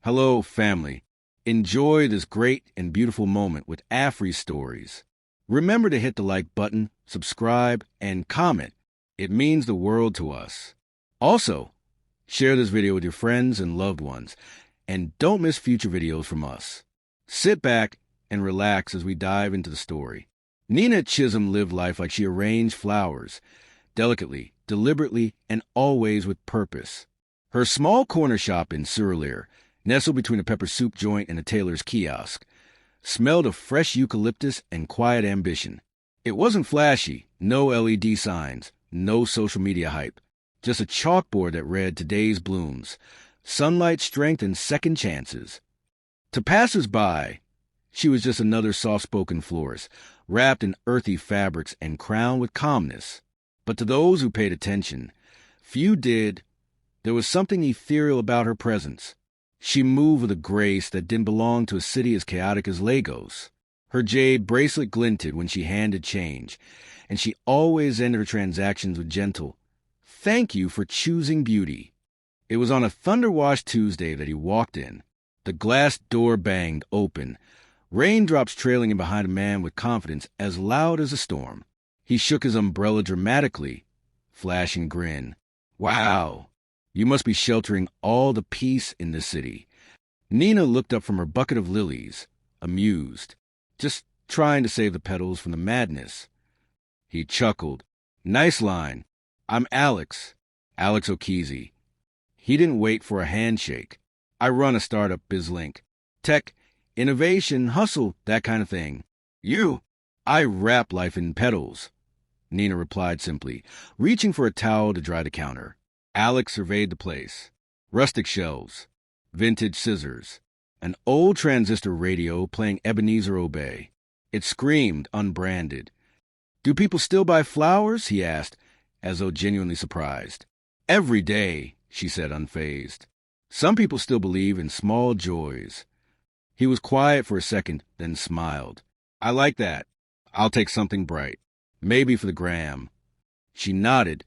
Hello, family. Enjoy this great and beautiful moment with Afri Stories. Remember to hit the like button, subscribe, and comment. It means the world to us. Also, share this video with your friends and loved ones, and don't miss future videos from us. Sit back and relax as we dive into the story. Nina at Chisom lived life like she arranged flowers, delicately, deliberately, and always with purpose. Her small corner shop in Surulere, nestled between a pepper soup joint and a tailor's kiosk, smelled of fresh eucalyptus and quiet ambition. It wasn't flashy, no LED signs, no social media hype, just a chalkboard that read today's blooms, sunlight, strength, and second chances. To passers-by, she was just another soft-spoken florist, wrapped in earthy fabrics and crowned with calmness. But to those who paid attention, few did. There was something ethereal about her presence. She moved with a grace that didn't belong to a city as chaotic as Lagos. Her jade bracelet glinted when she handed change, and she always ended her transactions with gentle, "Thank you for choosing beauty." It was on a thunder-washed Tuesday that he walked in. The glass door banged open, raindrops trailing in behind a man with confidence as loud as a storm. He shook his umbrella dramatically, flashing grin. "Wow, you must be sheltering all the peace in this city." Nina looked up from her bucket of lilies, amused, just trying to save the petals from the madness. He chuckled. "Nice line. I'm Alex O'Keezy." He didn't wait for a handshake. "I run a startup, BizLink. Tech, innovation, hustle, that kind of thing." "You?" "I wrap life in petals," Nina replied simply, reaching for a towel to dry the counter. Alex surveyed the place. Rustic shelves, vintage scissors, an old transistor radio playing Ebenezer Obey. It screamed unbranded. "Do people still buy flowers?" he asked, as though genuinely surprised. "Every day," she said, unfazed. "Some people still believe in small joys." He was quiet for a second, then smiled. "I like that. I'll take something bright. Maybe for the gram." She nodded,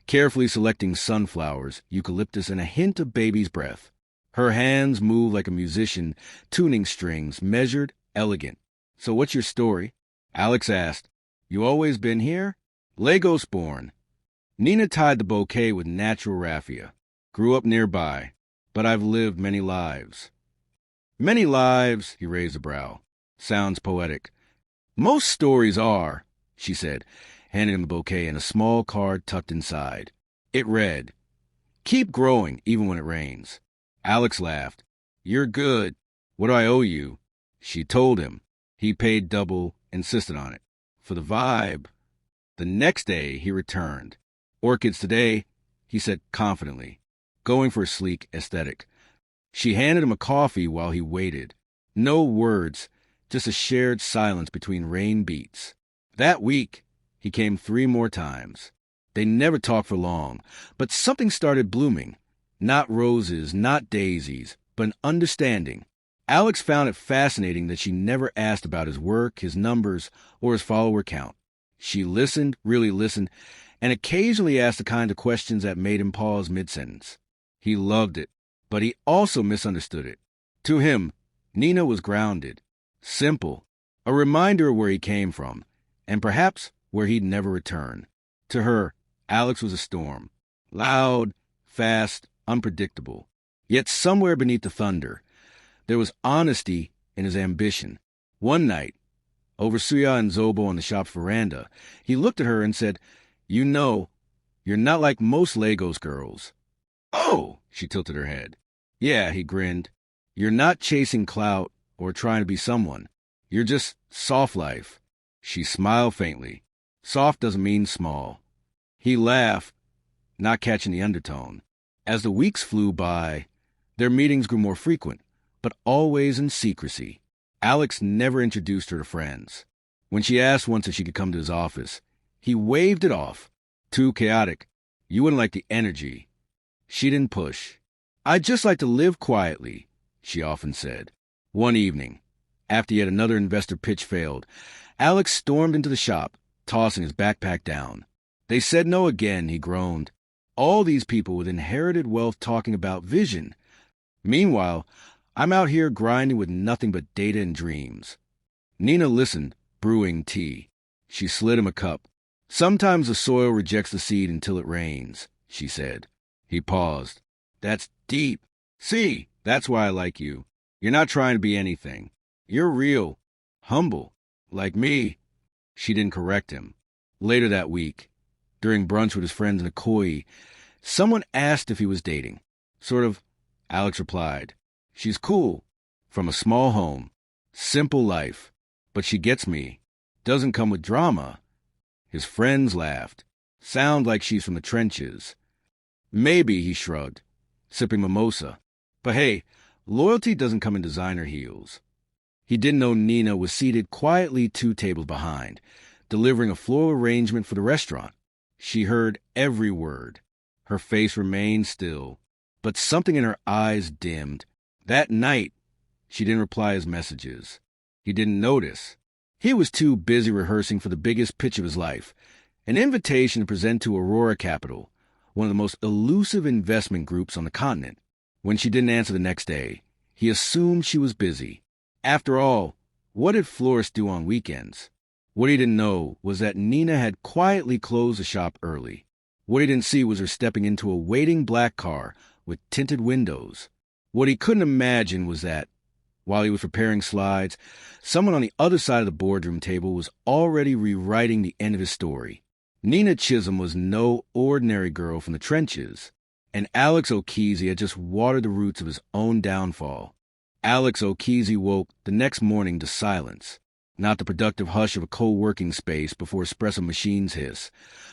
carefully selecting sunflowers, eucalyptus, and a hint of baby's breath. Her hands moved like a musician, tuning strings, measured, elegant. "So what's your story?" Alex asked. "You always been here?" "Lagos born." Nina tied the bouquet with natural raffia. "Grew up nearby, but I've lived many lives." "Many lives," he raised a brow. "Sounds poetic." "Most stories are," she said, handing him the bouquet and a small card tucked inside. It read, "Keep growing even when it rains." Alex laughed. "You're good. What do I owe you?" She told him. He paid double, insisted on it. For the vibe. The next day, he returned. "Orchids today," he said confidently, going for a sleek aesthetic. She handed him a coffee while he waited. No words, just a shared silence between rain beats. That week, he came 3 more times. They never talked for long, but something started blooming. Not roses, not daisies, but an understanding. Alex found it fascinating that she never asked about his work, his numbers, or his follower count. She listened, really listened, and occasionally asked the kind of questions that made him pause mid-sentence. He loved it, but he also misunderstood it. To him, Nina was grounded, simple, a reminder of where he came from, and perhaps where he'd never return. To her, Alex was a storm. Loud, fast, unpredictable. Yet somewhere beneath the thunder, there was honesty in his ambition. One night, over suya and zobo on the shop's veranda, he looked at her and said, "You know, you're not like most Lagos girls." "Oh," she tilted her head. "Yeah," he grinned. "You're not chasing clout or trying to be someone. You're just soft life." She smiled faintly. Soft doesn't mean small. He laughed, not catching the undertone. As the weeks flew by, their meetings grew more frequent, but always in secrecy. Alex never introduced her to friends. When she asked once if she could come to his office, he waved it off. "Too chaotic. You wouldn't like the energy." She didn't push. "I'd just like to live quietly," she often said. One evening, after yet another investor pitch failed, Alex stormed into the shop, tossing his backpack down. "They said no again," he groaned. "All these people with inherited wealth talking about vision. Meanwhile, I'm out here grinding with nothing but data and dreams. Nina listened, brewing tea. She slid him a cup. Sometimes the soil rejects the seed until it rains, she said. He paused. That's deep. See, that's why I like you. You're not trying to be anything. You're real. Humble. Like me. She didn't correct him. Later that week, during brunch with his friends in a koi, someone asked if he was dating. Sort of, Alex replied. She's cool. From a small home. Simple life. But she gets me. Doesn't come with drama. His friends laughed. Sound like she's from the trenches. Maybe, he shrugged, sipping mimosa. But hey, loyalty doesn't come in designer heels. He didn't know Nina was seated quietly 2 tables behind, delivering a floral arrangement for the restaurant. She heard every word. Her face remained still, but something in her eyes dimmed. That night, she didn't reply his messages. He didn't notice. He was too busy rehearsing for the biggest pitch of his life, an invitation to present to Aurora Capital, one of the most elusive investment groups on the continent. When she didn't answer the next day, he assumed she was busy. After all, what did florists do on weekends? What he didn't know was that Nina had quietly closed the shop early. What he didn't see was her stepping into a waiting black car with tinted windows. What he couldn't imagine was that, while he was preparing slides, someone on the other side of the boardroom table was already rewriting the end of his story. Nina Chisom was no ordinary girl from the trenches, and Alex O'Keezy had just watered the roots of his own downfall. Alex O'Keezy woke the next morning to silence, not the productive hush of a co-working space before espresso machines hiss,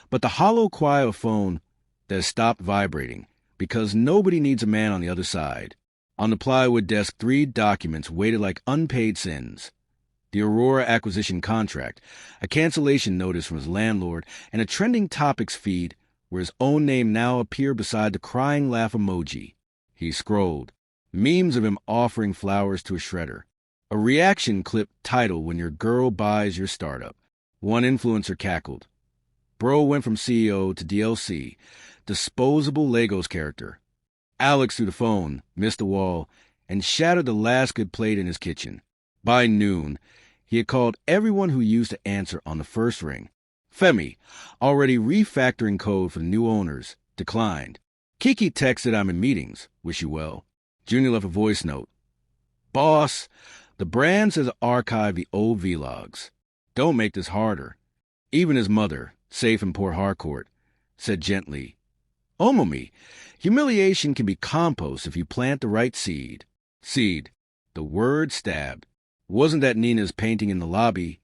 but the hollow quiet of a phone that has stopped vibrating, because nobody needs a man on the other side. On the plywood desk, 3 documents waited like unpaid sins. The Aurora acquisition contract, a cancellation notice from his landlord, and a trending topics feed where his own name now appeared beside the crying laugh emoji. He scrolled. Memes of him offering flowers to a shredder. A reaction clip title when your girl buys your startup. One influencer cackled. Bro went from CEO to DLC. Disposable Legos character. Alex threw the phone, missed the wall, and shattered the last good plate in his kitchen. By noon, he had called everyone who used to answer on the first ring. Femi, already refactoring code for the new owners, declined. Kiki texted, I'm in meetings. Wish you well. Junior left a voice note. Boss, the brand says archive the old vlogs. Don't make this harder. Even his mother, safe in Port Harcourt, said gently, Omomi, humiliation can be compost if you plant the right seed. Seed. The word stabbed. Wasn't that Nina's painting in the lobby?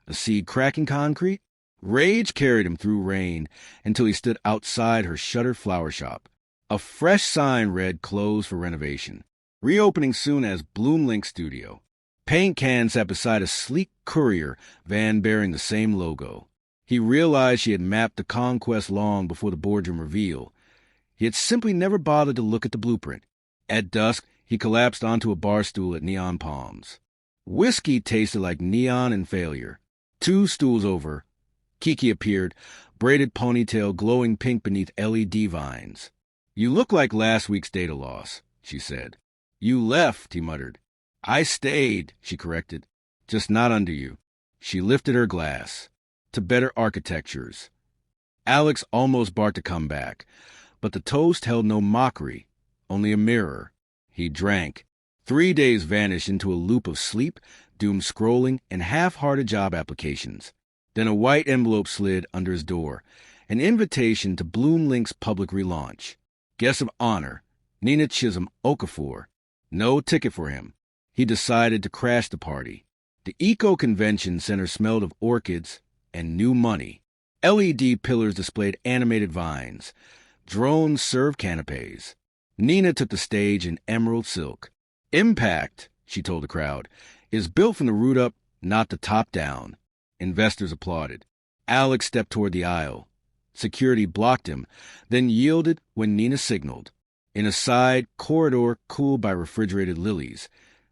A seed cracking concrete? Rage carried him through rain until he stood outside her shuttered flower shop. A fresh sign read closed for renovation. Reopening soon as Bloomlink Studio. Paint cans sat beside a sleek courier van bearing the same logo. He realized she had mapped the conquest long before the boardroom reveal. He had simply never bothered to look at the blueprint. At dusk, he collapsed onto a bar stool at Neon Palms. Whiskey tasted like neon and failure. 2 stools over, Kiki appeared, braided ponytail glowing pink beneath LED vines. You look like last week's data loss, she said. You left, he muttered. I stayed, she corrected. Just not under you. She lifted her glass. To better architectures. Alex almost barked to come back, but the toast held no mockery, only a mirror. He drank. 3 days vanished into a loop of sleep, doom scrolling, and half-hearted job applications. Then a white envelope slid under his door, an invitation to Bloomlink's public relaunch. Guest of honor, Nina Chisom Okafor. No ticket for him. He decided to crash the party. The Eco-Convention Center smelled of orchids and new money. LED pillars displayed animated vines. Drones served canapes. Nina took the stage in emerald silk. Impact, she told the crowd, is built from the root up, not the top down. Investors applauded. Alex stepped toward the aisle. Security blocked him, then yielded when Nina signaled. In a side corridor cooled by refrigerated lilies,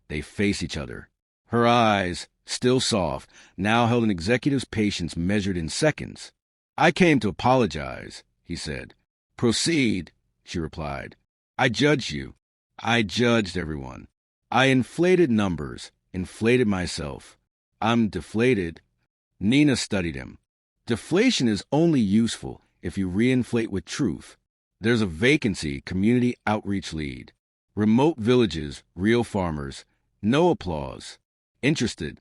they faced each other. Her eyes, still soft, now held an executive's patience measured in seconds. I came to apologize, he said. Proceed, she replied. I judged you. I judged everyone. I inflated numbers, inflated myself. I'm deflated. Nina studied him. Deflation is only useful if you reinflate with truth. There's a vacancy, community outreach lead. Remote villages, real farmers. No applause. Interested.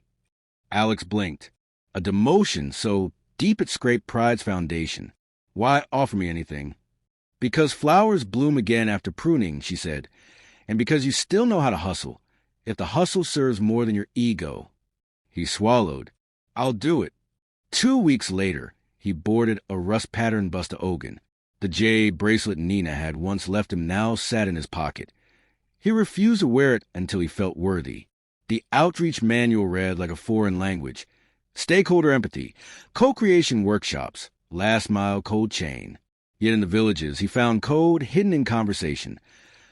Alex blinked. A demotion so deep it scraped pride's foundation. Why offer me anything? Because flowers bloom again after pruning, she said, and because you still know how to hustle, if the hustle serves more than your ego. He swallowed. I'll do it. 2 weeks later, he boarded a rust-patterned Busta Ogan. The jade bracelet Nina had once left him now sat in his pocket. He refused to wear it until he felt worthy. The outreach manual read like a foreign language. Stakeholder empathy, co-creation workshops, last mile cold chain. Yet in the villages, he found code hidden in conversation.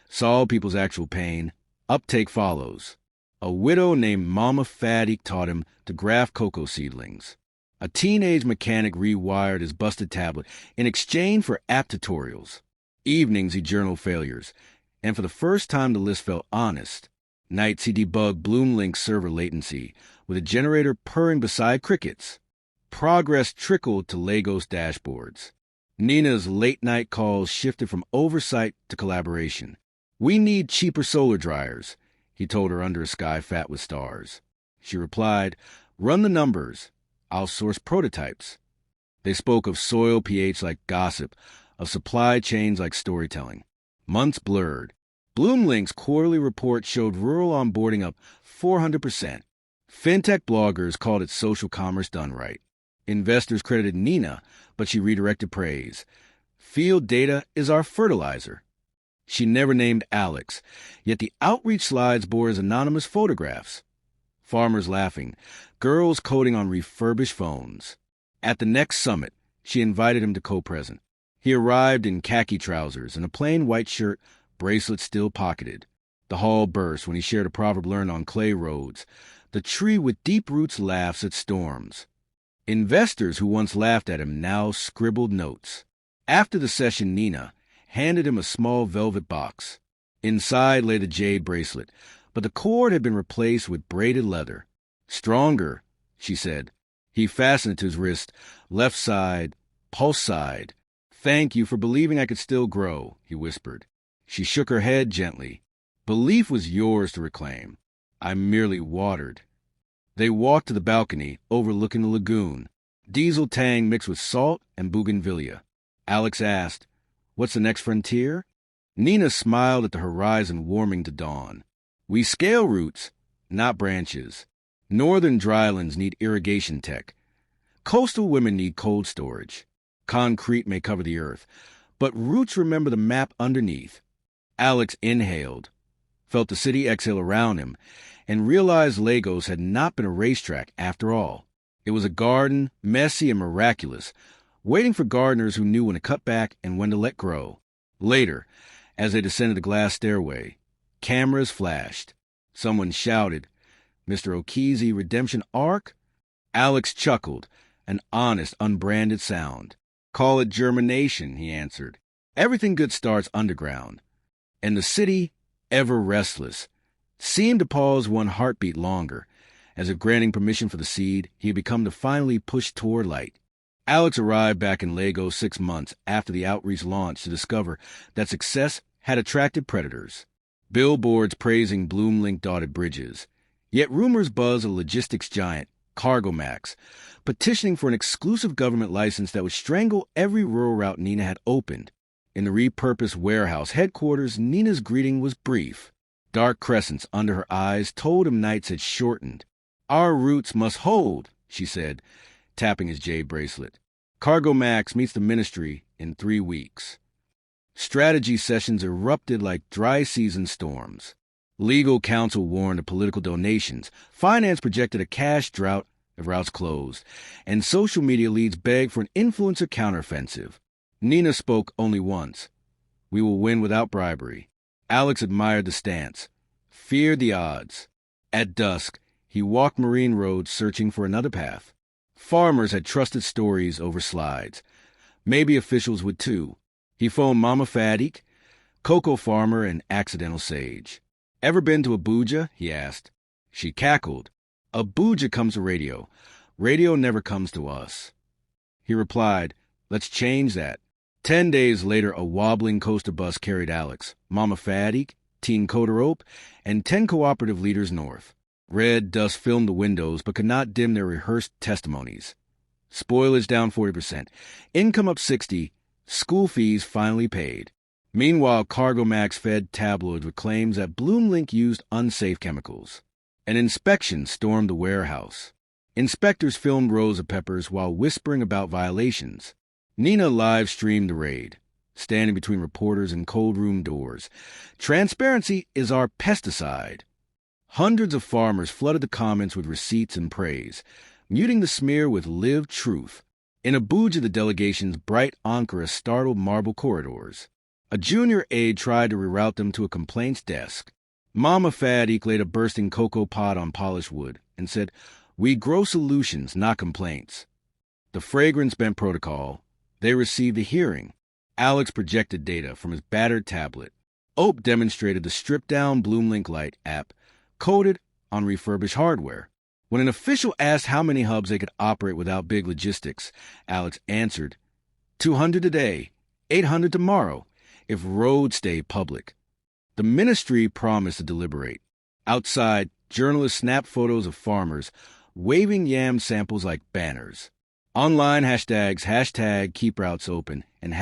Saw people's actual pain. Uptake follows. A widow named Mama Fadik taught him to graft cocoa seedlings. A teenage mechanic rewired his busted tablet in exchange for app tutorials. Evenings he journaled failures, and for the first time the list felt honest. Nights he debugged Bloomlink's server latency, with a generator purring beside crickets. Progress trickled to Lagos dashboards. Nina's late-night calls shifted from oversight to collaboration. We need cheaper solar dryers, he told her under a sky fat with stars. She replied, run the numbers. I'll source prototypes. They spoke of soil pH like gossip, of supply chains like storytelling. Months blurred. Bloomlink's quarterly report showed rural onboarding up 400%. Fintech bloggers called it social commerce done right. Investors credited Nina, but she redirected praise. Field data is our fertilizer. She never named Alex, yet the outreach slides bore his anonymous photographs. Farmers laughing, girls coding on refurbished phones. At the next summit, she invited him to co-present. He arrived in khaki trousers and a plain white shirt, bracelet still pocketed. The hall burst when he shared a proverb learned on clay roads. The tree with deep roots laughs at storms. Investors who once laughed at him now scribbled notes. After the session, Nina handed him a small velvet box. Inside lay the jade bracelet, but the cord had been replaced with braided leather. Stronger, she said. He fastened it to his wrist, left side, pulse side. Thank you for believing I could still grow, he whispered. She shook her head gently. Belief was yours to reclaim. I merely watered. They walked to the balcony, overlooking the lagoon. Diesel tang mixed with salt and bougainvillea. Alex asked, what's the next frontier? Nina smiled at the horizon warming to dawn. We scale roots, not branches. Northern drylands need irrigation tech. Coastal women need cold storage. Concrete may cover the earth, but roots remember the map underneath. Alex inhaled, felt the city exhale around him, and realized Lagos had not been a racetrack after all. It was a garden, messy and miraculous, waiting for gardeners who knew when to cut back and when to let grow. Later, as they descended the glass stairway, cameras flashed. Someone shouted, Mr. Okizi Redemption Arc? Alex chuckled, an honest, unbranded sound. Call it germination, he answered. Everything good starts underground. And the city, ever restless, seemed to pause one heartbeat longer, as if granting permission for the seed, he had become to finally push toward light. Alex arrived back in Lagos 6 months after the outreach launch to discover that success had attracted predators. Billboards praising Bloomlink-dotted bridges. Yet rumors buzz a logistics giant, Cargomax, petitioning for an exclusive government license that would strangle every rural route Nina had opened. In the repurposed warehouse headquarters, Nina's greeting was brief. Dark crescents under her eyes told him nights had shortened. Our roots must hold, she said, tapping his jade bracelet. Cargomax meets the ministry in 3 weeks. Strategy sessions erupted like dry season storms. Legal counsel warned of political donations. Finance projected a cash drought if routes closed. And social media leads begged for an influencer counteroffensive. Nina spoke only once. We will win without bribery. Alex admired the stance, feared the odds. At dusk, he walked marine roads searching for another path. Farmers had trusted stories over slides. Maybe officials would too. He phoned Mama Fadik, cocoa farmer and accidental sage. Ever been to Abuja? He asked. She cackled. Abuja comes to radio. Radio never comes to us. He replied, let's change that. 10 days later, a wobbling coaster bus carried Alex, Mama Fadik, Teen Kodarope, and 10 cooperative leaders north. Red dust filmed the windows but could not dim their rehearsed testimonies. Spoilage down 40%, income up 60%, school fees finally paid. Meanwhile, Cargo Max fed tabloids with claims that BloomLink used unsafe chemicals. An inspection stormed the warehouse. Inspectors filmed rows of peppers while whispering about violations. Nina live-streamed the raid, standing between reporters and cold room doors. Transparency is our pesticide. Hundreds of farmers flooded the comments with receipts and praise, muting the smear with lived truth. In Abuja, the delegation's bright ankara startled marble corridors. A junior aide tried to reroute them to a complaints desk. Mama Fadik laid a bursting cocoa pot on polished wood and said, we grow solutions, not complaints. The fragrance bent protocol. They received a hearing. Alex projected data from his battered tablet. Ope demonstrated the stripped-down BloomLink Lite app coded on refurbished hardware. When an official asked how many hubs they could operate without big logistics, Alex answered, 200 today, 800 tomorrow, if roads stay public. The ministry promised to deliberate. Outside, journalists snapped photos of farmers waving yam samples like banners. Online hashtags #keep routes open and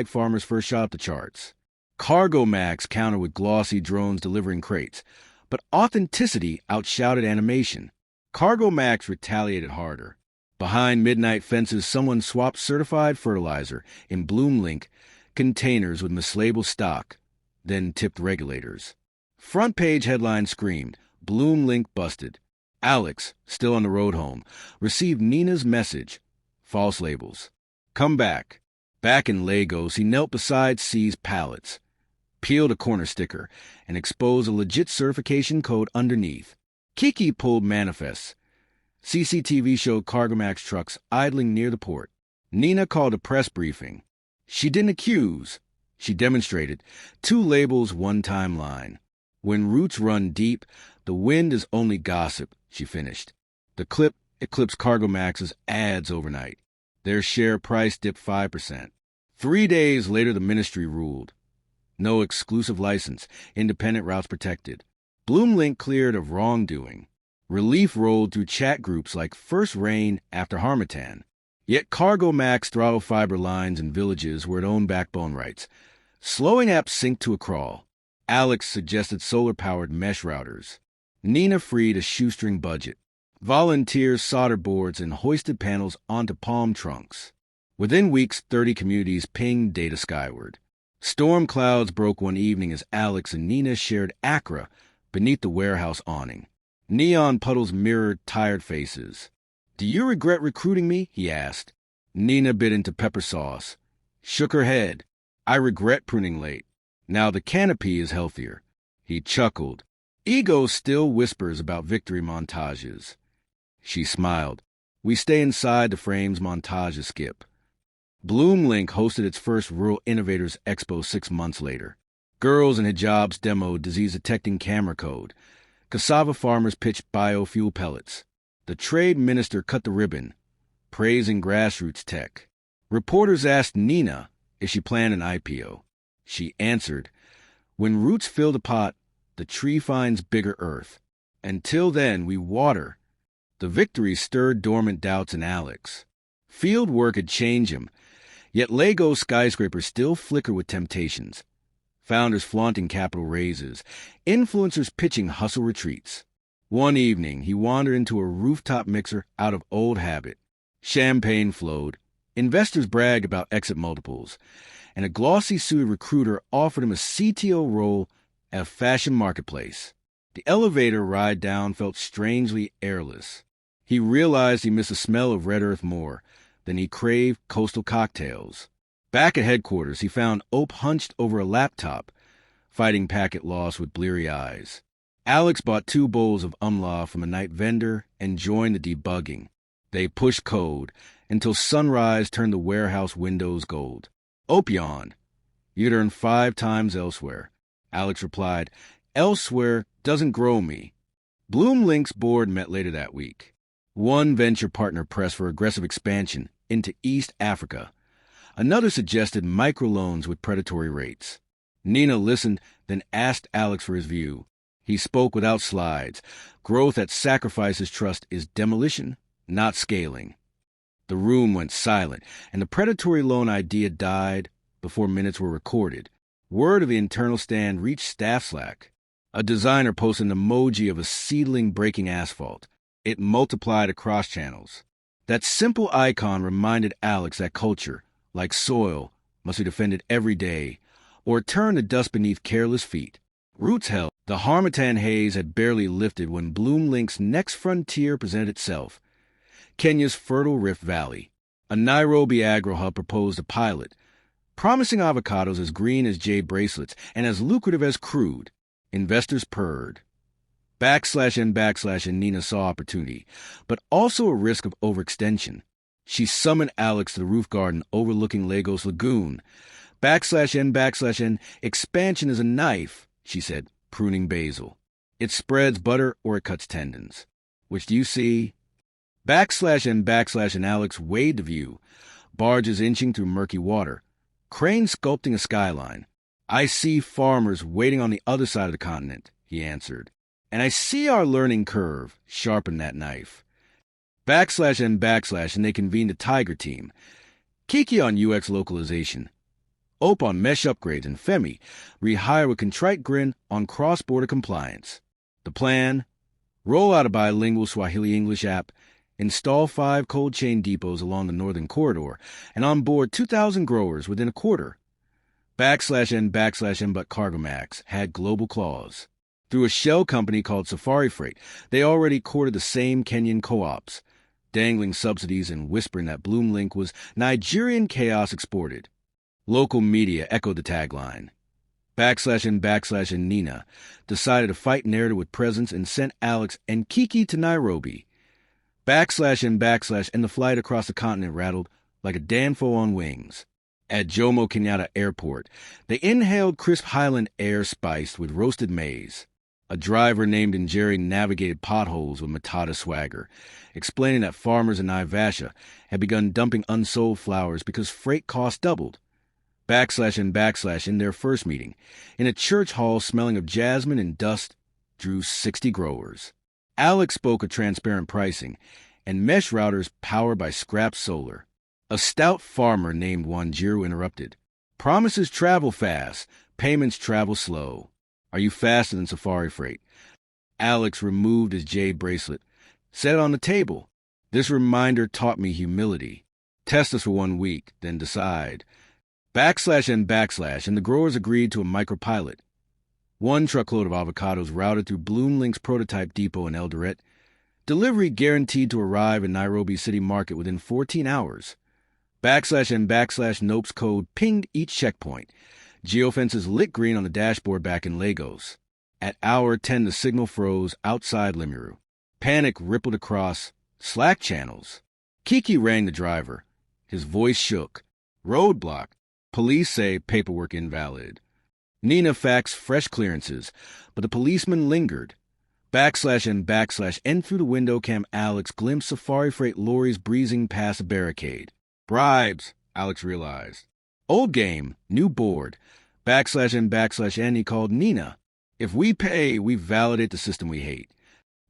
#farmers first shot the charts. Cargo Max countered with glossy drones delivering crates, but authenticity outshouted animation. Cargo Max retaliated harder. Behind midnight fences, someone swapped certified fertilizer in BloomLink containers with mislabeled stock, then tipped regulators. Front page headline screamed, BloomLink busted. Alex, still on the road home, received Nina's message. False labels. Come back. Back in Lagos, he knelt beside C's pallets, peeled a corner sticker, and exposed a legit certification code underneath. Kiki pulled manifests. CCTV showed Cargo Max trucks idling near the port. Nina called a press briefing. She didn't accuse. She demonstrated. 2 labels, 1 timeline. When roots run deep, the wind is only gossip, she finished. The clip eclipsed Cargo Max's ads overnight. Their share price dipped 5%. 3 days later, the ministry ruled. No exclusive license, independent routes protected. BloomLink cleared of wrongdoing. Relief rolled through chat groups like First Rain after Harmattan. Yet Cargo Max throttled fiber lines in villages where it owned backbone rights. Slowing apps synced to a crawl. Alex suggested solar-powered mesh routers. Nina freed a shoestring budget. Volunteers soldered boards and hoisted panels onto palm trunks. Within weeks, 30 communities pinged data skyward. Storm clouds broke one evening as Alex and Nina shared Accra beneath the warehouse awning. Neon puddles mirrored tired faces. Do you regret recruiting me? He asked. Nina bit into pepper sauce, shook her head. I regret pruning late. Now the canopy is healthier. He chuckled. Ego still whispers about victory montages. She smiled. We stay inside the frames montages skip. BloomLink hosted its first Rural Innovators Expo 6 months later. Girls in hijabs demoed disease-detecting camera code. Cassava farmers pitched biofuel pellets. The trade minister cut the ribbon, praising grassroots tech. Reporters asked Nina if she planned an IPO. She answered, when roots fill the pot, the tree finds bigger earth. Until then, we water. The victory stirred dormant doubts in Alex. Field work had changed him, yet Lagos skyscrapers still flicker with temptations. Founders flaunting capital raises, influencers pitching hustle retreats. One evening, he wandered into a rooftop mixer out of old habit. Champagne flowed. Investors bragged about exit multiples, and a glossy-suited recruiter offered him a CTO role at a fashion marketplace. The elevator ride down felt strangely airless. He realized he missed the smell of red earth more than he craved coastal cocktails. Back at headquarters, he found Ope hunched over a laptop, fighting packet loss with bleary eyes. Alex bought 2 bowls of umla from a night vendor and joined the debugging. They pushed code until sunrise turned the warehouse windows gold. Ope yawned. You'd earn 5 times elsewhere. Alex replied, Elsewhere doesn't grow me. Bloomlink's board met later that week. One venture partner pressed for aggressive expansion into East Africa. Another suggested microloans with predatory rates. Nina listened, then asked Alex for his view. He spoke without slides. Growth that sacrifices trust is demolition, not scaling. The room went silent, and the predatory loan idea died before minutes were recorded. Word of the internal stand reached staff Slack. A designer posted an emoji of a seedling breaking asphalt. It multiplied across channels. That simple icon reminded Alex that culture, like soil, must be defended every day, or turn to dust beneath careless feet. Roots held. The Harmattan haze had barely lifted when Bloomlink's next frontier presented itself. Kenya's fertile Rift Valley. A Nairobi agro-hub proposed a pilot, promising avocados as green as jade bracelets and as lucrative as crude. Investors purred. And Nina saw opportunity, but also a risk of overextension. She summoned Alex to the roof garden overlooking Lagos Lagoon. And expansion is a knife, she said, pruning basil. It spreads butter or it cuts tendons. Which do you see? And Alex weighed the view. Barges inching through murky water. Cranes sculpting a skyline. I see farmers waiting on the other side of the continent, he answered. And I see our learning curve sharpen that knife. And they convened a Tiger team. Kiki on UX localization. Ope on mesh upgrades, and Femi rehire with contrite grin on cross-border compliance. The plan? Roll out a bilingual Swahili-English app, install 5 cold chain depots along the northern corridor, and onboard 2,000 growers within a quarter. But Cargomax had global claws. Through a shell company called Safari Freight, they already courted the same Kenyan co-ops, dangling subsidies and whispering that Bloomlink was Nigerian chaos exported. Local media echoed the tagline. And Nina decided to fight narrative with presence and sent Alex and Kiki to Nairobi. And the flight across the continent rattled like a Danfo on wings. At Jomo Kenyatta Airport, they inhaled crisp Highland air spiced with roasted maize. A driver named Njeri navigated potholes with Matata swagger, explaining that farmers in Naivasha had begun dumping unsold flowers because freight costs doubled. And in their first meeting, in a church hall smelling of jasmine and dust, drew 60 growers. Alex spoke of transparent pricing and mesh routers powered by scrap solar. A stout farmer named Wanjiru interrupted. Promises travel fast, payments travel slow. Are you faster than Safari Freight? Alex removed his jade bracelet, set it on the table. This reminder taught me humility. Test us for 1 week, then decide. And the growers agreed to a micropilot. 1 truckload of avocados routed through Bloomlink's prototype depot in Eldoret. Delivery guaranteed to arrive in Nairobi City Market within 14 hours. And Nope's code pinged each checkpoint. Geofences lit green on the dashboard back in Lagos. At hour 10, the signal froze outside Limuru. Panic rippled across Slack channels. Kiki rang the driver. His voice shook. Roadblock. Police say paperwork invalid. Nina faxed fresh clearances, but the policeman lingered. And through the window cam Alex glimpsed Safari Freight lorries breezing past a barricade. Bribes, Alex realized. Old game, new board. And he called Nina. If we pay, we validate the system we hate.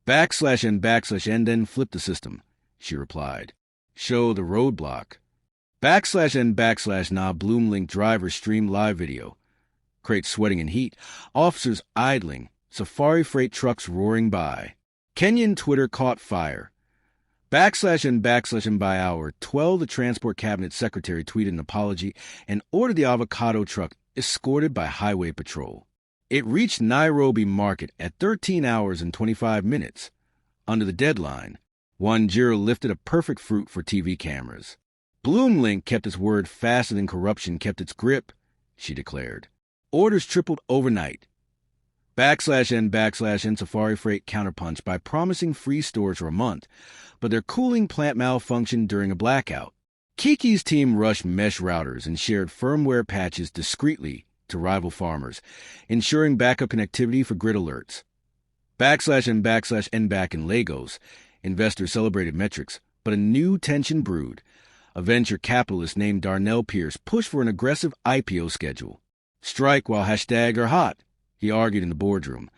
And then flip the system, she replied. Show the roadblock. And Bloomlink driver streamed live video. Crates sweating in heat, officers idling, Safari Freight trucks roaring by. Kenyan Twitter caught fire. And by hour 12, the Transport Cabinet Secretary tweeted an apology and ordered the avocado truck escorted by Highway Patrol. It reached Nairobi Market at 13 hours and 25 minutes. Under the deadline, Wanjiru lifted a perfect fruit for TV cameras. Bloomlink kept its word faster than corruption kept its grip, she declared. Orders tripled overnight. And Safari Freight counterpunched by promising free storage for a month, but their cooling plant malfunctioned during a blackout. Kiki's team rushed mesh routers and shared firmware patches discreetly to rival farmers, ensuring backup connectivity for grid alerts. /N/N back in Lagos, investors celebrated metrics, but a new tension brewed. A venture capitalist named Darnell Pierce pushed for an aggressive IPO schedule. Strike while hashtag are hot, he argued in the boardroom,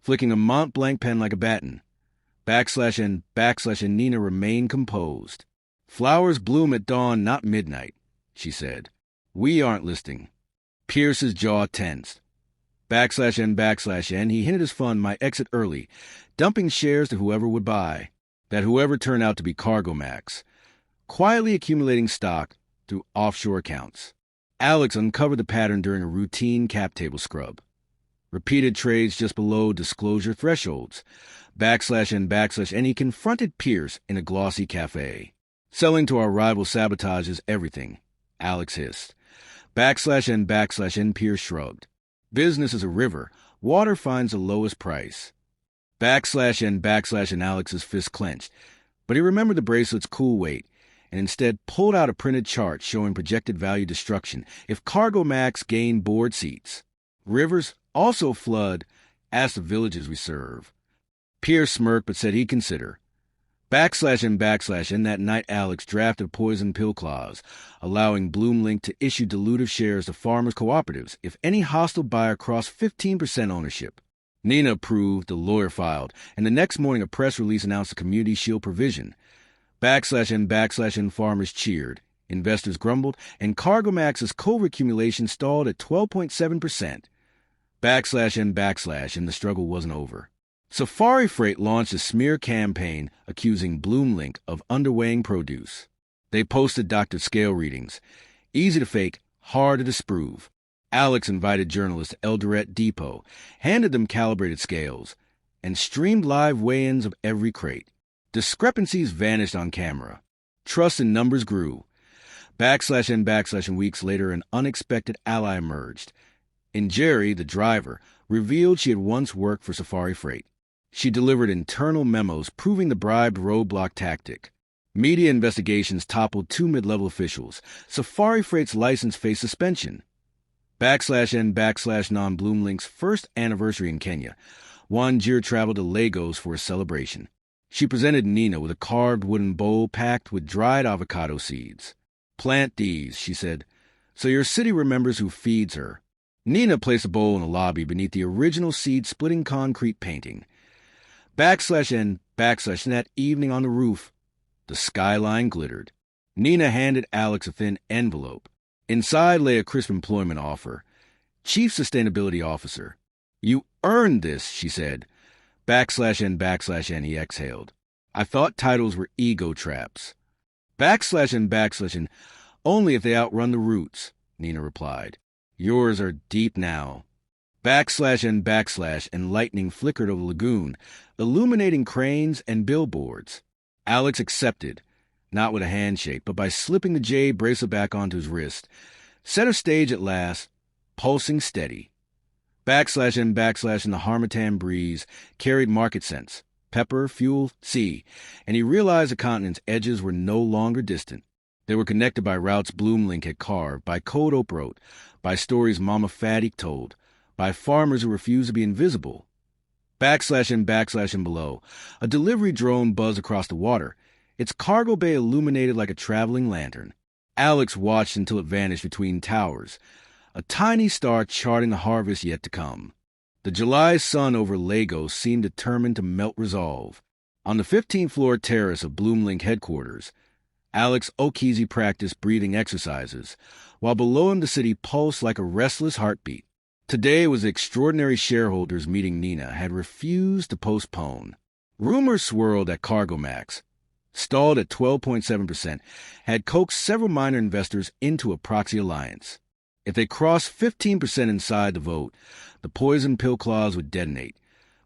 flicking a Mont Blanc pen like a baton. /N/N Nina remained composed. Flowers bloom at dawn, not midnight, she said. We aren't listing. Pierce's jaw tensed. /N/N, he hinted his fund might exit early, dumping shares to whoever would buy. That whoever turned out to be Cargomax, quietly accumulating stock through offshore accounts. Alex uncovered the pattern during a routine cap table scrub. Repeated trades just below disclosure thresholds. /N/N, he confronted Pierce in a glossy cafe. Selling to our rival sabotages everything, Alex hissed. /N/N, Pierce shrugged. Business is a river. Water finds the lowest price. /N/N, Alex's fist clenched, but he remembered the bracelet's cool weight and instead pulled out a printed chart showing projected value destruction if Cargomax gained board seats. Rivers also flood, as the villages we serve. Pierce smirked but said he'd consider. /N/N, that night Alex drafted a poison pill clause, allowing Bloomlink to issue dilutive shares to farmers' cooperatives if any hostile buyer crossed 15% ownership. Nina approved, the lawyer filed, and the next morning a press release announced a community shield provision. /N/N, farmers cheered, investors grumbled, and Cargomax's co-accumulation stalled at 12.7%. /N/N, and the struggle wasn't over. Safari Freight launched a smear campaign accusing Bloomlink of underweighing produce. They posted doctored scale readings. Easy to fake, hard to disprove. Alex invited journalists to Eldoret Depot, handed them calibrated scales, and streamed live weigh-ins of every crate. Discrepancies vanished on camera. Trust in numbers grew. /N/N, weeks later, an unexpected ally emerged. In Jerry, the driver, revealed she had once worked for Safari Freight. She delivered internal memos proving the bribed roadblock tactic. Media investigations toppled 2 mid-level officials. Safari Freight's license faced suspension. /N/N, non-Bloomlink's first anniversary in Kenya. Wanjir traveled to Lagos for a celebration. She presented Nina with a carved wooden bowl packed with dried avocado seeds. Plant these, she said, so your city remembers who feeds her. Nina placed a bowl in the lobby beneath the original seed-splitting concrete painting. /N/N, that evening on the roof, the skyline glittered. Nina handed Alex a thin envelope. Inside lay a crisp employment offer. Chief Sustainability Officer. You earned this, she said. /N/N, he exhaled. I thought titles were ego traps. /N/N, only if they outrun the roots, Nina replied. Yours are deep now. /N/N, and lightning flickered over the lagoon, illuminating cranes and billboards. Alex accepted, not with a handshake, but by slipping the jade bracelet back onto his wrist. Center stage at last, pulsing steady. /N/N, the Harmattan breeze carried market scents, pepper, fuel, sea, and he realized the continent's edges were no longer distant. They were connected by routes Bloomlink had carved, by code Oprah wrote, by stories Mama Fatty told, by farmers who refused to be invisible. /N below, a delivery drone buzzed across the water, its cargo bay illuminated like a traveling lantern. Alex watched until it vanished between towers, a tiny star charting the harvest yet to come. The July sun over Lagos seemed determined to melt resolve. On the 15th floor terrace of Bloomlink headquarters, Alex Okeezy practiced breathing exercises, while below him the city pulsed like a restless heartbeat. Today was the extraordinary shareholders meeting Nina had refused to postpone. Rumors swirled at Cargomax, stalled at 12.7%, had coaxed several minor investors into a proxy alliance. If they crossed 15% inside the vote, the poison pill clause would detonate,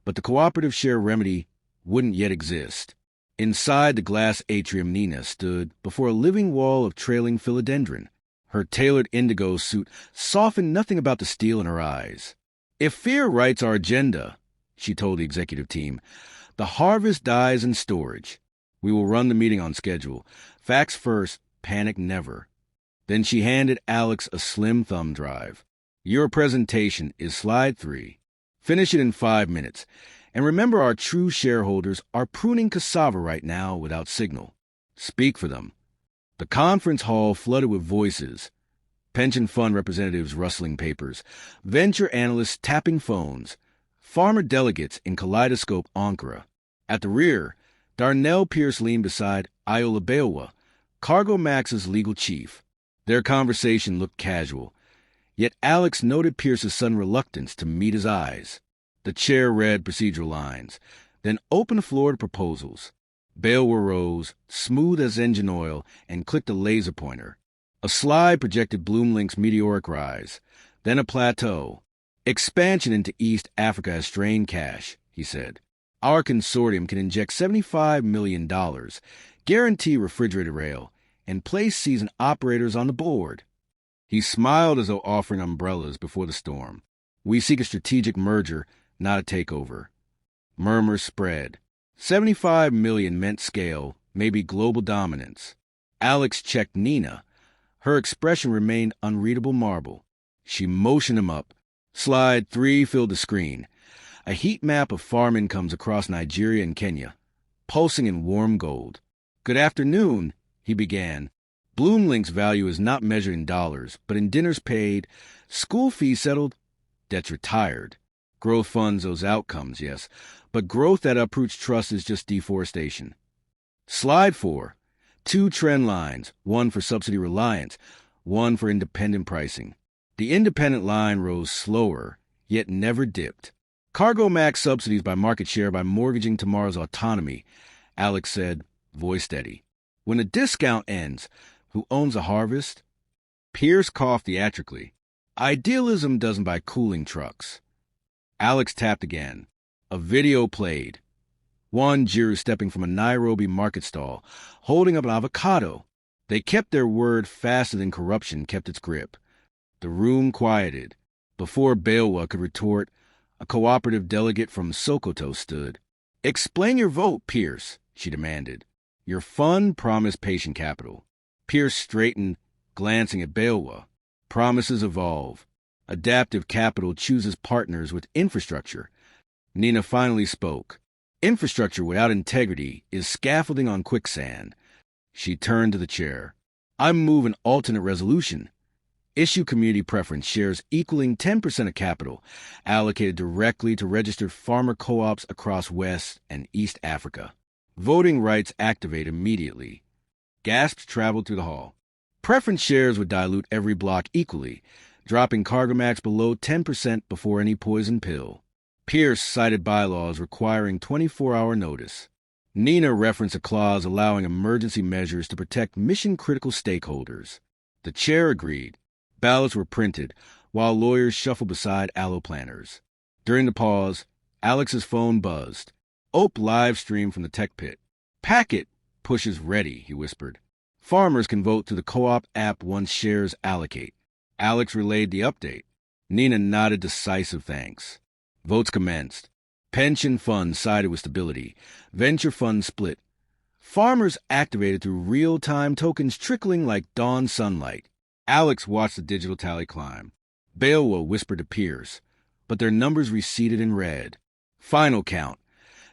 but the cooperative share remedy wouldn't yet exist. Inside the glass atrium, Nina stood before a living wall of trailing philodendron. Her tailored indigo suit softened nothing about the steel in her eyes. If fear writes our agenda, she told the executive team, the harvest dies in storage. We will run the meeting on schedule. Facts first, panic never. Then she handed Alex a slim thumb drive. Your presentation is slide 3. Finish it in 5 minutes. And remember, our true shareholders are pruning cassava right now without signal. Speak for them. The conference hall flooded with voices. Pension fund representatives rustling papers, venture analysts tapping phones, farmer delegates in kaleidoscope Ankara. At the rear, Darnell Pierce leaned beside Iola Beowa, Cargo Max's legal chief. Their conversation looked casual, yet Alex noted Pierce's sudden reluctance to meet his eyes. The chair read procedural lines, then opened the floor to proposals. Beowa rose, smooth as engine oil, and clicked a laser pointer. A slide projected Bloomlink's meteoric rise, then a plateau. Expansion into East Africa has strained cash, he said. Our consortium can inject $75 million, guarantee refrigerated rail, and place seasoned operators on the board. He smiled as though offering umbrellas before the storm. We seek a strategic merger, not a takeover. Murmurs spread. 75 million meant scale, maybe global dominance. Alex checked Nina. Her expression remained unreadable marble. She motioned him up. Slide 3 filled the screen. A heat map of farm incomes across Nigeria and Kenya, pulsing in warm gold. Good afternoon, he began. Bloomlink's value is not measured in dollars, but in dinners paid, school fees settled, debts retired. Growth funds those outcomes, yes, but growth that uproots trust is just deforestation. Slide 4. 2 trend lines, one for subsidy reliance, one for independent pricing. The independent line rose slower, yet never dipped. Cargo Max subsidies by market share by mortgaging tomorrow's autonomy, Alex said, voice steady. When a discount ends, who owns the harvest? Pierce coughed theatrically. Idealism doesn't buy cooling trucks. Alex tapped again. A video played. One Jiru stepping from a Nairobi market stall, holding up an avocado. They kept their word faster than corruption kept its grip. The room quieted. Before Beowa could retort, a cooperative delegate from Sokoto stood. Explain your vote, Pierce, she demanded. Your fund promised patient capital. Pierce straightened, glancing at Beowa. Promises evolve. Adaptive capital chooses partners with infrastructure. Nina finally spoke. Infrastructure without integrity is scaffolding on quicksand. She turned to the chair. I move an alternate resolution. Issue community preference shares equaling 10% of capital, allocated directly to registered farmer co-ops across West and East Africa. Voting rights activate immediately. Gasps traveled through the hall. Preference shares would dilute every block equally, dropping Cargo Max below 10% before any poison pill. Pierce cited bylaws requiring 24-hour notice. Nina referenced a clause allowing emergency measures to protect mission-critical stakeholders. The chair agreed. Ballots were printed, while lawyers shuffled beside alloplanners. During the pause, Alex's phone buzzed. Ope live streamed from the tech pit. Packet pushes ready, he whispered. Farmers can vote through the co-op app once shares allocate. Alex relayed the update. Nina nodded decisive thanks. Votes commenced. Pension funds sided with stability. Venture funds split. Farmers activated through real-time tokens trickling like dawn sunlight. Alex watched the digital tally climb. Beowa whispered to Pierce, but their numbers receded in red. Final count.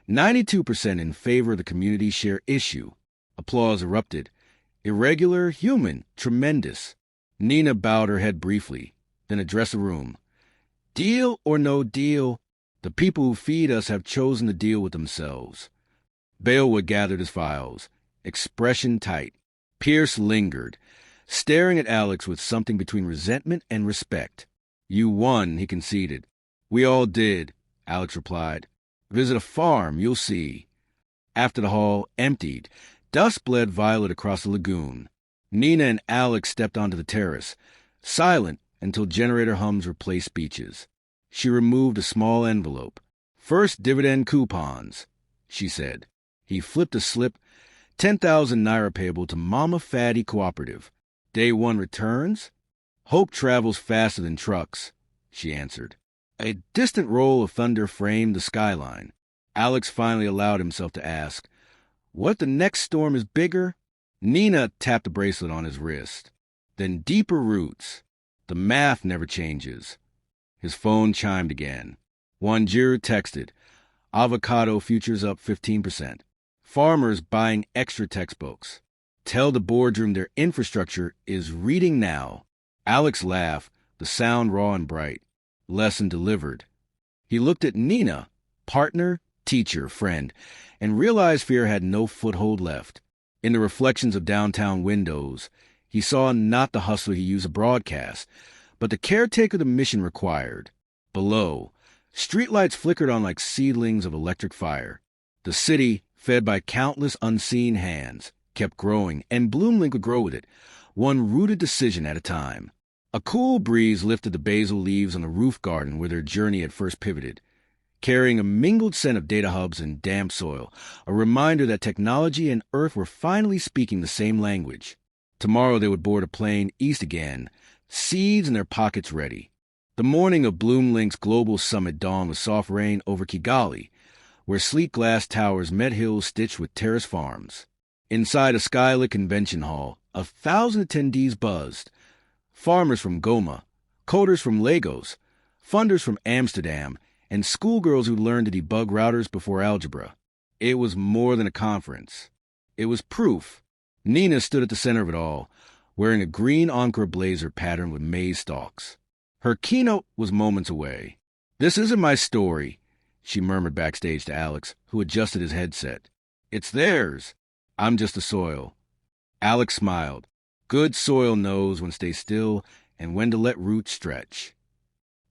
92% in favor of the community share issue. Applause erupted. Irregular, human, tremendous. Nina bowed her head briefly, then addressed the room. Deal or no deal, the people who feed us have chosen to deal with themselves. Beowa gathered his files, expression tight. Pierce lingered, staring at Alex with something between resentment and respect. You won, he conceded. We all did, Alex replied. Visit a farm, you'll see. After the hall emptied, dust bled violet across the lagoon. Nina and Alex stepped onto the terrace, silent until generator hums replaced speeches. She removed a small envelope. First dividend coupons, she said. He flipped a slip, 10,000 naira payable to Mama Fatty Cooperative. Day 1 returns? Hope travels faster than trucks, she answered. A distant roll of thunder framed the skyline. Alex finally allowed himself to ask, what if the next storm is bigger? Nina tapped the bracelet on his wrist. Then deeper roots. The math never changes. His phone chimed again. Wanjiru texted, avocado futures up 15%. Farmers buying extra textbooks. Tell the boardroom their infrastructure is reading now. Alex laughed, the sound raw and bright. Lesson delivered. He looked at Nina, partner, teacher, friend, and realized fear had no foothold left. In the reflections of downtown windows, he saw not the hustler he used to broadcast, but the caretaker the mission required. Below, streetlights flickered on like seedlings of electric fire. The city, fed by countless unseen hands, kept growing, and Bloomlink would grow with it, one rooted decision at a time. A cool breeze lifted the basil leaves on the roof garden where their journey had first pivoted, carrying a mingled scent of data hubs and damp soil, a reminder that technology and Earth were finally speaking the same language. Tomorrow they would board a plane east again, seeds in their pockets ready. The morning of Bloomlink's global summit dawned with soft rain over Kigali, where sleek glass towers met hills stitched with terrace farms. Inside a skylit convention hall, 1,000 attendees buzzed. Farmers from Goma, coders from Lagos, funders from Amsterdam, and schoolgirls who learned to debug routers before algebra. It was more than a conference. It was proof. Nina stood at the center of it all, wearing a green Ankara blazer patterned with maize stalks. Her keynote was moments away. "This isn't my story," she murmured backstage to Alex, who adjusted his headset. "It's theirs. I'm just the soil." Alex smiled. Good soil knows when to stay still and when to let roots stretch.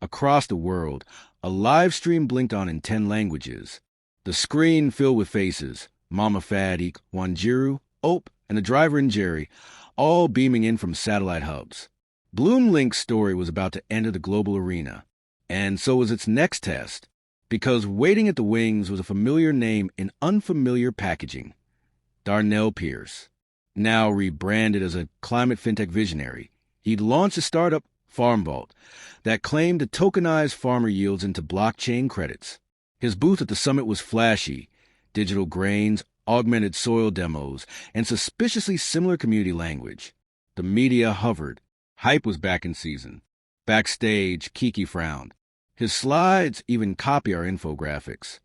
Across the world, a live stream blinked on in 10 languages. The screen filled with faces, Mama Fadik, Wanjiru, Ope, and the driver and Jerry, all beaming in from satellite hubs. Bloomlink's story was about to enter the global arena, and so was its next test, because waiting at the wings was a familiar name in unfamiliar packaging. Darnell Pierce. Now rebranded as a climate fintech visionary, he'd launched a startup, Farm Vault, that claimed to tokenize farmer yields into blockchain credits. His booth at the summit was flashy, digital grains, augmented soil demos, and suspiciously similar community language. The media hovered. Hype was back in season. Backstage, Kiki frowned. His slides even copy our infographics.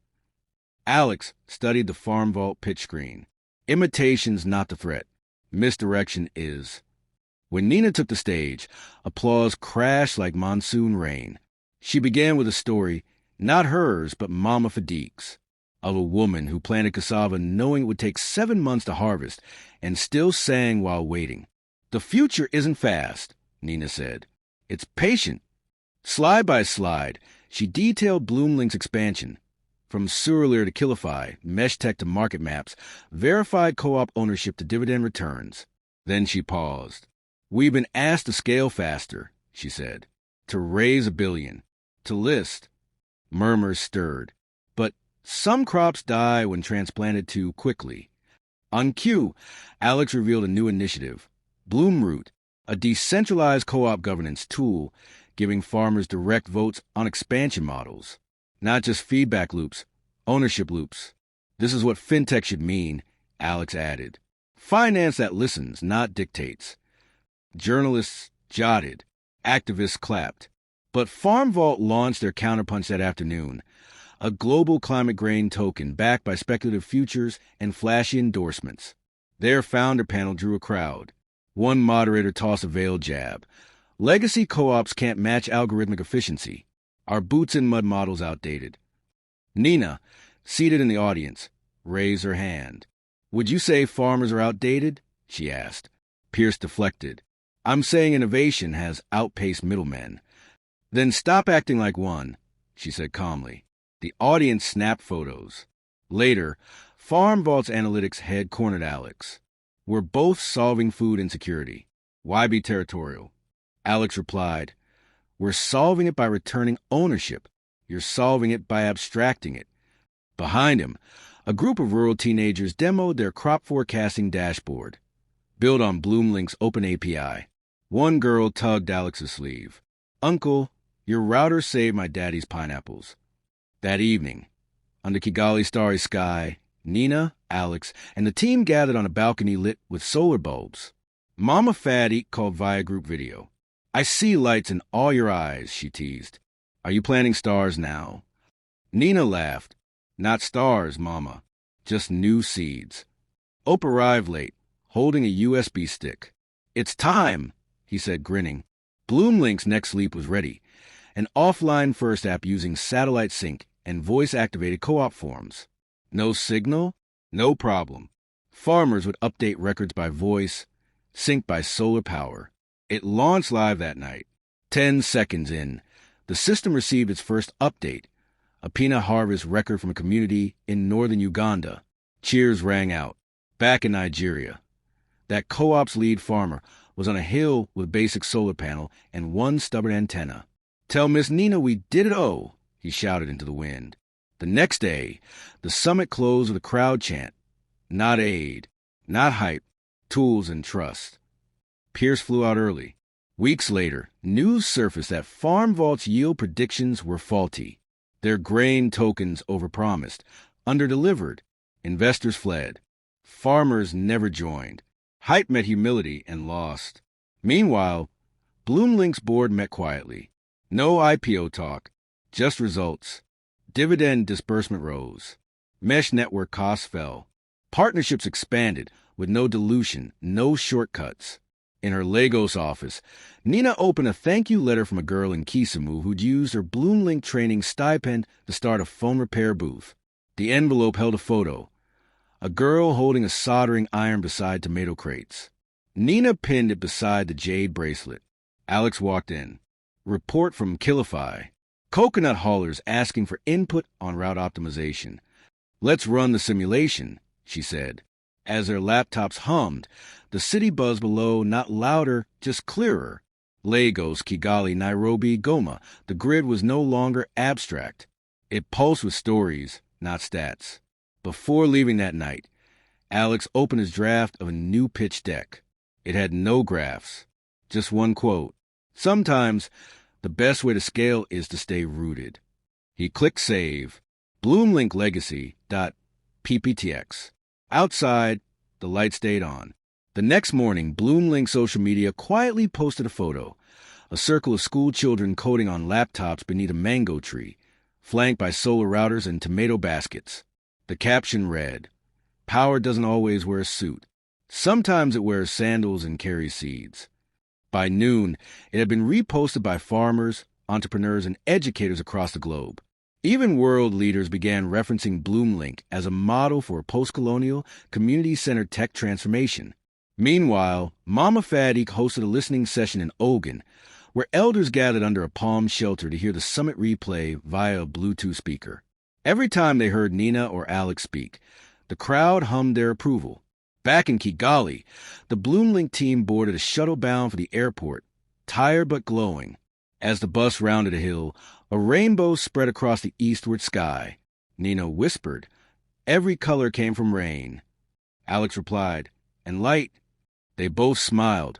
Alex studied the Farm Vault pitch screen. Imitation's not the threat. Misdirection is. When Nina took the stage, applause crashed like monsoon rain. She began with a story, not hers, but Mama Fadik's, of a woman who planted cassava knowing it would take 7 months to harvest and still sang while waiting. "The future isn't fast," Nina said. "It's patient." Slide by slide, she detailed Bloomlink's expansion. From Surrealer to Kilify, Mesh Tech to Market Maps, verified co-op ownership to dividend returns. Then she paused. "We've been asked to scale faster," she said. "To raise $1 billion. To list." Murmurs stirred. But some crops die when transplanted too quickly. On cue, Alex revealed a new initiative, Bloomroot, a decentralized co-op governance tool giving farmers direct votes on expansion models. Not just feedback loops, ownership loops. "This is what fintech should mean," Alex added. "Finance that listens, not dictates." Journalists jotted. Activists clapped. But Farm Vault launched their counterpunch that afternoon, a global climate grain token backed by speculative futures and flashy endorsements. Their founder panel drew a crowd. One moderator tossed a veiled jab. "Legacy co-ops can't match algorithmic efficiency. Our boots-in-mud model's outdated." Nina, seated in the audience, raised her hand. "Would you say farmers are outdated?" she asked. Pierce deflected. "I'm saying innovation has outpaced middlemen." "Then stop acting like one," she said calmly. The audience snapped photos. Later, Farm Vault's analytics head cornered Alex. "We're both solving food insecurity. Why be territorial?" Alex replied, "We're solving it by returning ownership. You're solving it by abstracting it." Behind him, a group of rural teenagers demoed their crop forecasting dashboard, built on Bloomlink's open API. One girl tugged Alex's sleeve. "Uncle, your router saved my daddy's pineapples." That evening, under Kigali's starry sky, Nina, Alex, and the team gathered on a balcony lit with solar bulbs. Mama Fatty called via group video. "I see lights in all your eyes," she teased. Are you planting stars now? Nina laughed. Not stars, Mama. Just new seeds. Ope arrived late, holding a USB stick. It's time, he said, grinning. Bloomlink's next leap was ready, an offline first app using satellite sync and voice-activated co-op forms. No signal? No problem. Farmers would update records by voice, sync by solar power. It launched live that night. 10 seconds in, the system received its first update, a peanut harvest record from a community in northern Uganda. Cheers rang out. Back in Nigeria, that co-op's lead farmer was on a hill with a basic solar panel and one stubborn antenna. Tell Miss Nina we did it, he shouted into the wind. The next day, the summit closed with a crowd chant. Not aid, not hype, tools and trust. Pierce flew out early. Weeks later, news surfaced that Farm Vault's yield predictions were faulty. Their grain tokens overpromised, underdelivered. Investors fled. Farmers never joined. Hype met humility and lost. Meanwhile, Bloomlink's board met quietly. No IPO talk, just results. Dividend disbursement rose. Mesh network costs fell. Partnerships expanded with no dilution, no shortcuts. In her Lagos office, Nina opened a thank you letter from a girl in Chisom who'd used her Bloomlink training stipend to start a phone repair booth. The envelope held a photo. A girl holding a soldering iron beside tomato crates. Nina pinned it beside the jade bracelet. Alex walked in. Report from Kilify. Coconut haulers asking for input on route optimization. Let's run the simulation, she said. As their laptops hummed, the city buzz below not louder, just clearer. Lagos, Kigali, Nairobi, Goma. The grid was no longer abstract. It pulsed with stories, not stats. Before leaving that night, Alex opened his draft of a new pitch deck. It had no graphs, just one quote. Sometimes, the best way to scale is to stay rooted. He clicked save. Bloomlink Legacy.pptx. Outside, the light stayed on. The next morning, Bloomlink social media quietly posted a photo. A circle of school children coding on laptops beneath a mango tree, flanked by solar routers and tomato baskets. The caption read, "Power doesn't always wear a suit. Sometimes it wears sandals and carries seeds." By noon, it had been reposted by farmers, entrepreneurs, and educators across the globe. Even world leaders began referencing Bloomlink as a model for a post-colonial, community-centered tech transformation. Meanwhile, Mama Fadik hosted a listening session in Ogun, where elders gathered under a palm shelter to hear the summit replay via a Bluetooth speaker. Every time they heard Nina or Alex speak, the crowd hummed their approval. Back in Kigali, the Bloomlink team boarded a shuttle bound for the airport, tired but glowing. As the bus rounded a hill, a rainbow spread across the eastward sky. Nina whispered, "Every color came from rain." Alex replied, "And light." They both smiled,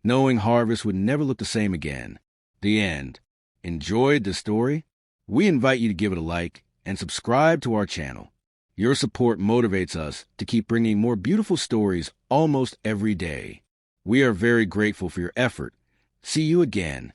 knowing harvest would never look the same again. The end. Enjoyed the story? We invite you to give it a like and subscribe to our channel. Your support motivates us to keep bringing more beautiful stories almost every day. We are very grateful for your effort. See you again.